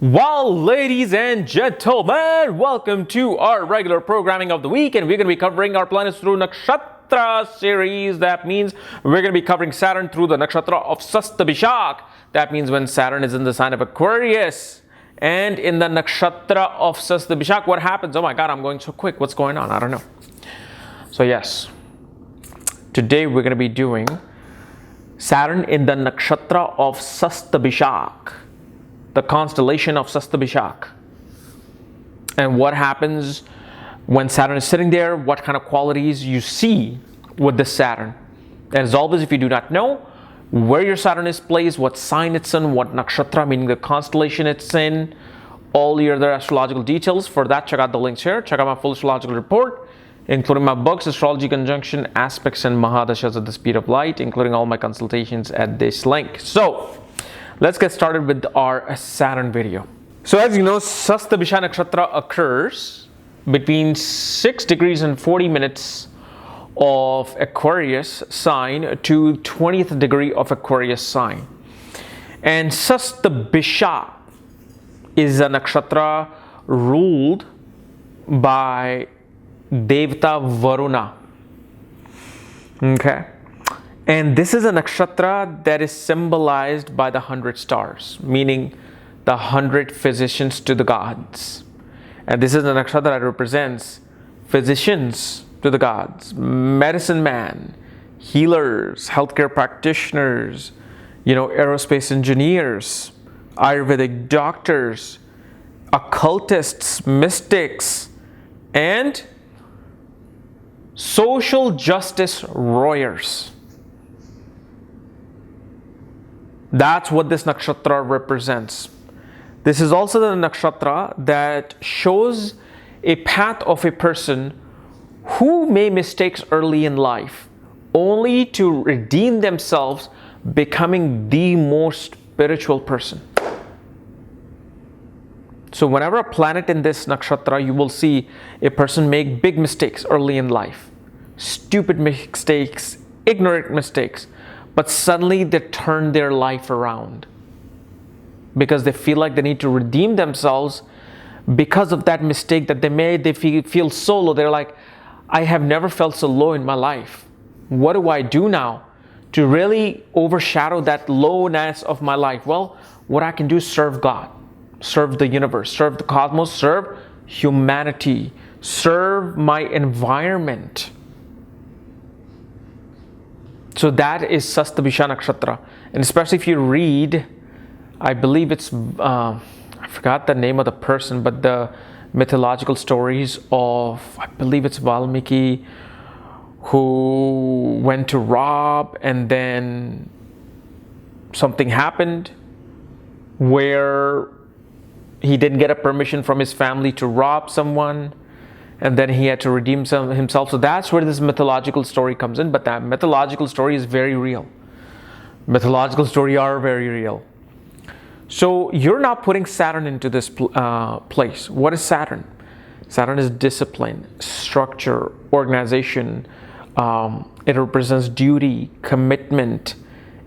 Well, ladies and gentlemen, welcome to our regular programming of the week, and we're going to be covering our planets through Nakshatra series. That means we're going to be covering Saturn through the Nakshatra of Satabhisha. That means when Saturn is in the sign of Aquarius and in the Nakshatra of Satabhisha, what happens? Oh my God, I'm going so quick. What's going on? I don't know. So yes, today we're going to be doing Saturn in the Nakshatra of Satabhisha, the constellation of Satabhisha, and what happens when Saturn is sitting there, what kind of qualities you see with this Saturn. And as always, if you do not know where your Saturn is placed, what sign it's in, what nakshatra, meaning the constellation it's in, all your other astrological details, for that check out the links here. Check out my full astrological report, including my books, Astrology Conjunction, Aspects, and Mahadashas at the Speed of Light, including all my consultations at this link. So let's get started with our Saturn video. So as you know, Satabhisha Nakshatra occurs between 6 degrees and 40 minutes of Aquarius sign to 20th degree of Aquarius sign. And Satabhisha is a nakshatra ruled by Devata Varuna. Okay. And this is a nakshatra that is symbolized by the 100 stars, meaning the 100 physicians to the gods. And this is a nakshatra that represents physicians to the gods, medicine man, healers, healthcare practitioners, aerospace engineers, Ayurvedic doctors, occultists, mystics, and social justice warriors. That's what this nakshatra represents. This is also the nakshatra that shows a path of a person who made mistakes early in life, only to redeem themselves, becoming the most spiritual person. So whenever a planet in this nakshatra, you will see a person make big mistakes early in life, stupid mistakes, ignorant mistakes, but suddenly they turn their life around because they feel like they need to redeem themselves because of that mistake that they made. They feel so low. They're like, I have never felt so low in my life. What do I do now to really overshadow that lowness of my life? Well, what I can do is serve God, serve the universe, serve the cosmos, serve humanity, serve my environment. So that is Satabhisha Nakshatra. And especially if you read, I believe it's, I forgot the name of the person, but the mythological stories of, I believe it's Valmiki, who went to rob, and then something happened where he didn't get a permission from his family to rob someone, and then he had to redeem himself. So that's where this mythological story comes in. But that mythological story is very real. Mythological stories are very real. So you're not putting Saturn into this place. What is Saturn? Saturn is discipline, structure, organization. It represents duty, commitment,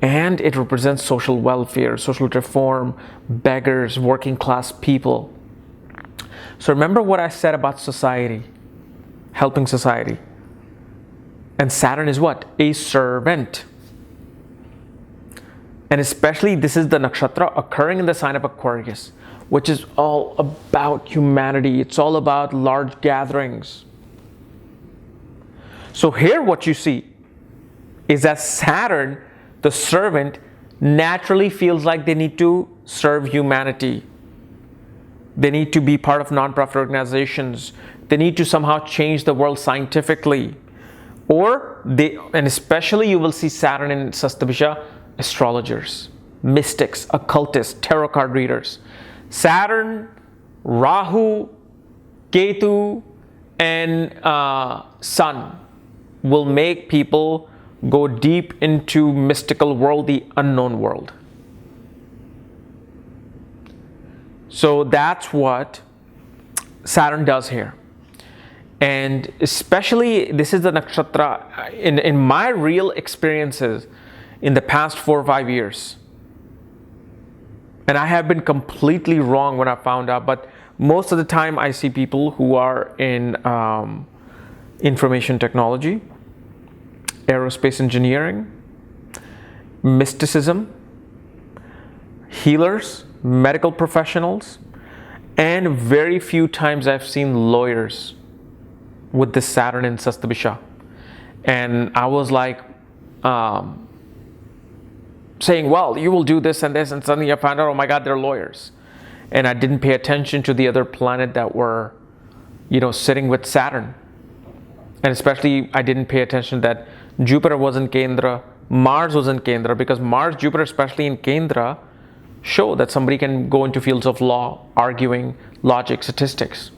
and it represents social welfare, social reform, beggars, working class people. So remember what I said about society, helping society. And Saturn is what? A servant. And especially this is the nakshatra occurring in the sign of Aquarius, which is all about humanity. It's all about large gatherings. So here what you see is that Saturn, the servant, naturally feels like they need to serve humanity. They need to be part of non-profit organizations. They need to somehow change the world scientifically. And especially you will see Saturn in Satabhisha, astrologers, mystics, occultists, tarot card readers. Saturn, Rahu, Ketu, and Sun will make people go deep into mystical world, the unknown world. So that's what Saturn does here. And especially this is the nakshatra in my real experiences in the past 4 or 5 years. And I have been completely wrong when I found out, but most of the time I see people who are in information technology, aerospace engineering, mysticism, healers, medical professionals, and very few times I've seen lawyers with this Saturn in Satabhisha. And I was like saying, well, you will do this and this, and suddenly I found out, oh my God, they're lawyers. And I didn't pay attention to the other planet that were, sitting with Saturn. And especially I didn't pay attention that Jupiter was in Kendra, Mars was in Kendra, because Mars, Jupiter, especially in Kendra, show that somebody can go into fields of law, arguing, logic, statistics.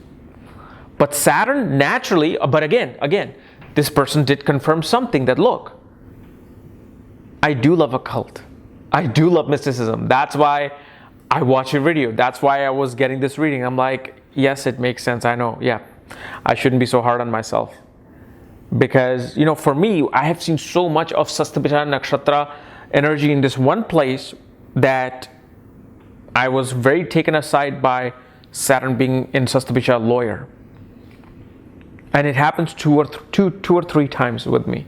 But Saturn naturally, but again, this person did confirm something that, look, I do love occult. I do love mysticism. That's why I watch your video. That's why I was getting this reading. I'm like, yes, it makes sense. I know. Yeah, I shouldn't be so hard on myself. Because, for me, I have seen so much of Satabhisha Nakshatra energy in this one place that I was very taken aside by Saturn being in Satabhisha lawyer. And it happens two or three times with me.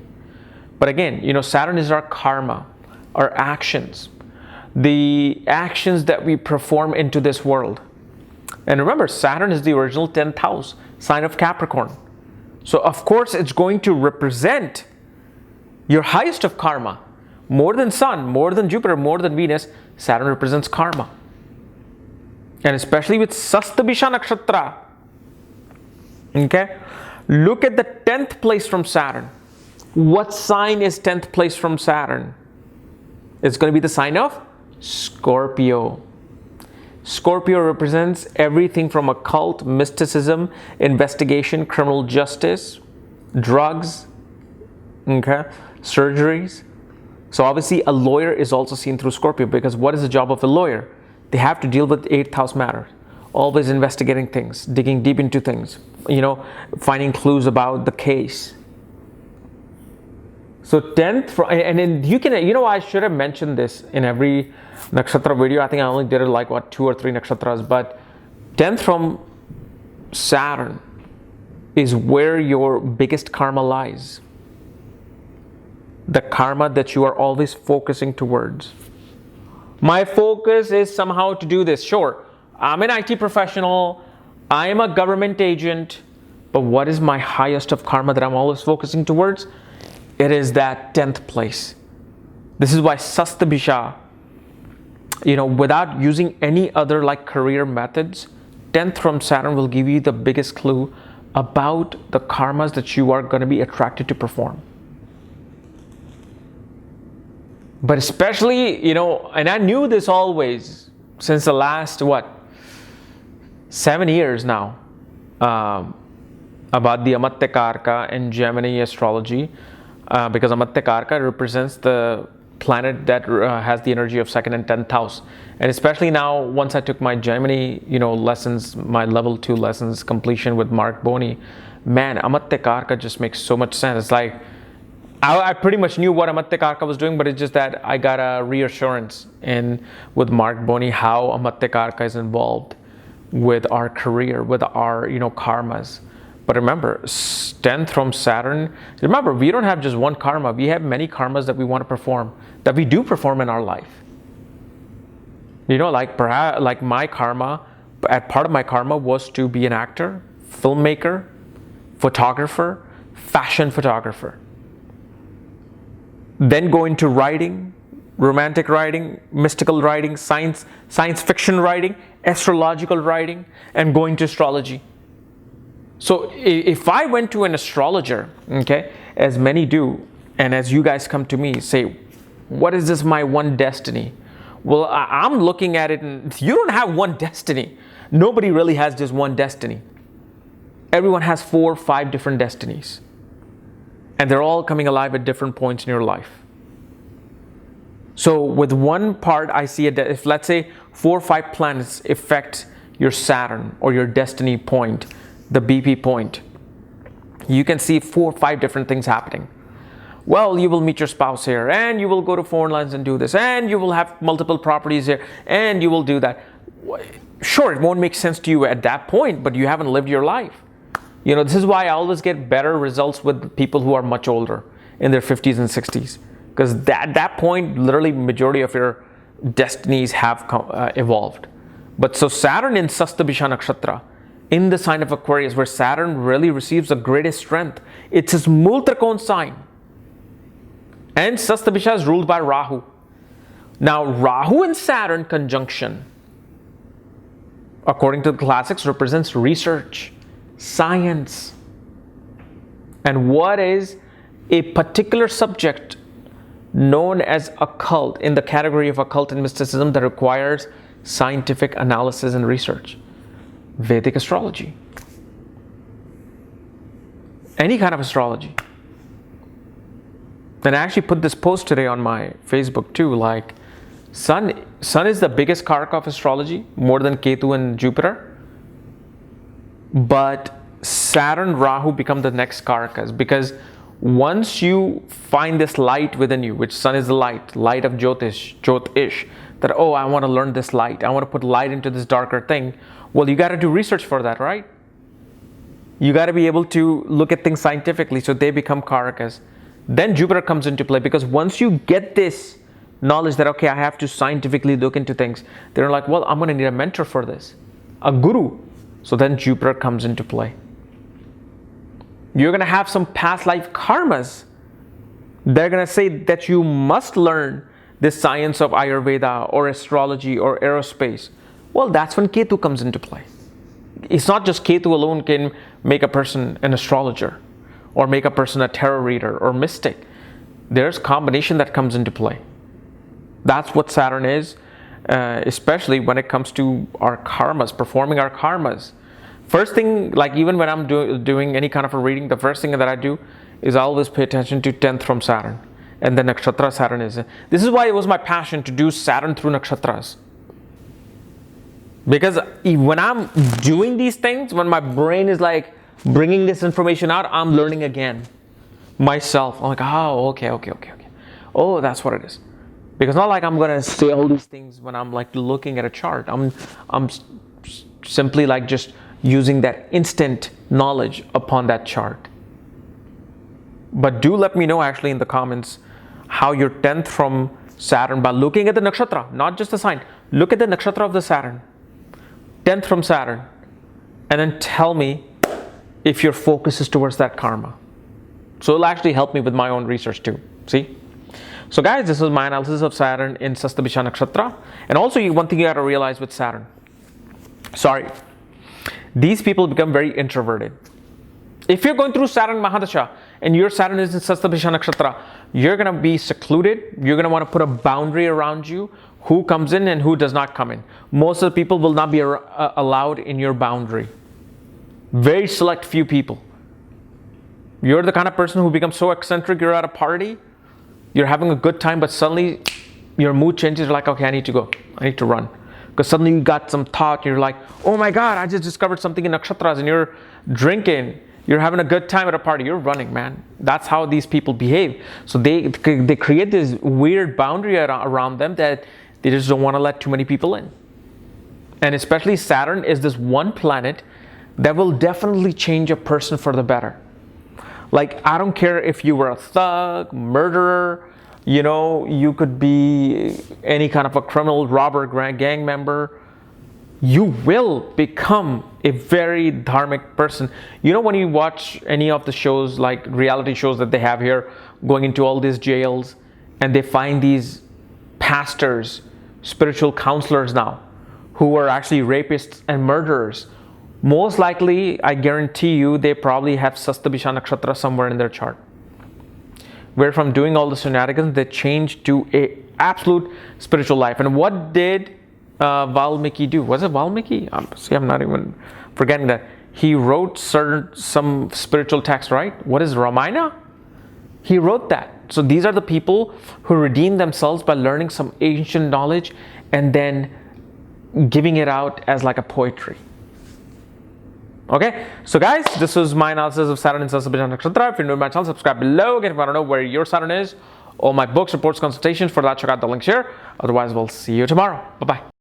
But again, Saturn is our karma, our actions, the actions that we perform into this world. And remember, Saturn is the original 10th house, sign of Capricorn. So of course, it's going to represent your highest of karma. More than Sun, more than Jupiter, more than Venus, Saturn represents karma. And especially with Satabhisha Nakshatra. Okay? Look at the 10th place from Saturn. What sign is 10th place from Saturn? It's going to be the sign of Scorpio. Scorpio represents everything from occult, mysticism, investigation, criminal justice, drugs, okay, surgeries. So obviously a lawyer is also seen through Scorpio, because what is the job of a lawyer? They have to deal with 8th house matters, always investigating things, digging deep into things, finding clues about the case. So 10th, and then you can, I should have mentioned this in every nakshatra video. I think I only did it like 2 or 3 nakshatras, but 10th from Saturn is where your biggest karma lies. The karma that you are always focusing towards. My focus is somehow to do this. Sure, I'm an IT professional, I am a government agent, but what is my highest of karma that I'm always focusing towards? It is that 10th place. This is why Satabhisha, without using any other like career methods, 10th from Saturn will give you the biggest clue about the karmas that you are going to be attracted to perform. But especially, and I knew this always since the last, 7 years now, about the Amatya Karka and Gemini astrology, because Amatya Karka represents the planet that has the energy of 2nd and 10th house. And especially now, once I took my Gemini, lessons, my level 2 lessons completion with Mark Boney, man, Amatya Karka just makes so much sense. It's like, I pretty much knew what Amatya Karka was doing, but it's just that I got a reassurance with Mark Boney how Amatya Karka is involved with our career, with our karmas. But remember, 10th from Saturn, remember, we don't have just one karma. We have many karmas that we want to perform, that we do perform in our life. Like perhaps, like my karma, part of my karma was to be an actor, filmmaker, photographer, fashion photographer. Then go into writing, romantic writing, mystical writing, science fiction writing, astrological writing, and go into astrology. So if I went to an astrologer, okay, as many do, and as you guys come to me, say, what is this my one destiny? Well, I'm looking at it, and you don't have one destiny. Nobody really has just one destiny. Everyone has 4 or 5 different destinies. And they're all coming alive at different points in your life. So with one part, I see it that if, let's say, 4 or 5 planets affect your Saturn or your destiny point, the BP point, you can see 4 or 5 different things happening. well, you will meet your spouse here, and you will go to foreign lands and do this, and you will have multiple properties here, and you will do that. Sure, it won't make sense to you at that point, but you haven't lived your life. This is why I always get better results with people who are much older, in their 50s and 60s. Because at that point, literally majority of your destinies have evolved. But so Saturn in Satabhisha Nakshatra, in the sign of Aquarius, where Saturn really receives the greatest strength. It's his Multrikon sign. And Satabhisha is ruled by Rahu. Now, Rahu and Saturn conjunction, according to the classics, represents research, science. And what is a particular subject known as occult, in the category of occult and mysticism that requires scientific analysis and research? Vedic astrology. Any kind of astrology. And I actually put this post today on my Facebook too, like Sun is the biggest karaka of astrology, more than Ketu and Jupiter. But Saturn, Rahu become the next karakas, because once you find this light within you, which Sun is the light of Jyotish, that, oh, I want to learn this light, I want to put light into this darker thing. Well, you got to do research for that, right? You got to be able to look at things scientifically, so they become karakas. Then Jupiter comes into play, because once you get this knowledge that, okay, I have to scientifically look into things, they're like, well, I'm going to need a mentor for this, a guru. So then Jupiter comes into play. You're going to have some past life karmas. They're going to say that you must learn this science of Ayurveda or astrology or aerospace. Well, that's when Ketu comes into play. It's not just Ketu alone can make a person an astrologer or make a person a tarot reader or mystic. There's combination that comes into play. That's what Saturn is, especially when it comes to our karmas, performing our karmas. First thing, like even when I'm doing any kind of a reading, the first thing that I do is I always pay attention to 10th from Saturn. And the nakshatra Saturn is in. This is why it was my passion to do Saturn through nakshatras. Because when I'm doing these things, when my brain is like bringing this information out, I'm learning again myself. I'm like, oh, okay. Oh, that's what it is. Because not like I'm going to say all these things when I'm like looking at a chart. I'm simply like just using that instant knowledge upon that chart. But do let me know actually in the comments how your 10th from Saturn, by looking at the nakshatra, not just the sign. Look at the nakshatra of the Saturn. 10th from Saturn. And then tell me if your focus is towards that karma. So it'll actually help me with my own research too. See? So guys, this is my analysis of Saturn in Satabhisha Nakshatra. And also one thing you got to realize with Saturn. These people become very introverted. If you're going through Saturn Mahadasha and your Saturn is in Satabhisha Nakshatra, you're going to be secluded. You're going to want to put a boundary around you, who comes in and who does not come in. Most of the people will not be allowed in your boundary. Very select few people. You're the kind of person who becomes so eccentric, you're at a party, you're having a good time, but suddenly your mood changes. You're like, okay, I need to go. I need to run. Because suddenly you got some thought, you're like, oh my God, I just discovered something in nakshatras, and you're drinking, you're having a good time at a party, you're running, man. That's how these people behave. So they create this weird boundary around them that they just don't want to let too many people in. And especially Saturn is this one planet that will definitely change a person for the better. Like, I don't care if you were a thug, murderer, you could be any kind of a criminal, robber, gang member. You will become a very dharmic person. When you watch any of the shows, like reality shows that they have here, going into all these jails, and they find these pastors, spiritual counselors now, who are actually rapists and murderers. Most likely, I guarantee you, they probably have Satabhisha Nakshatra somewhere in their chart. Where from doing all the shenanigans, they changed to a absolute spiritual life. And what did Valmiki do? Was it Valmiki? I'm not even forgetting that. He wrote some spiritual text, right? What is Ramayana? He wrote that. So these are the people who redeem themselves by learning some ancient knowledge and then giving it out as like a poetry. Okay, so guys, this was my analysis of Saturn in Satabhisha Nakshatra. If you're new to my channel, subscribe below. Again, if you want to know where your Saturn is, all my books, reports, consultations, for that, check out the links here. Otherwise, we'll see you tomorrow. Bye-bye.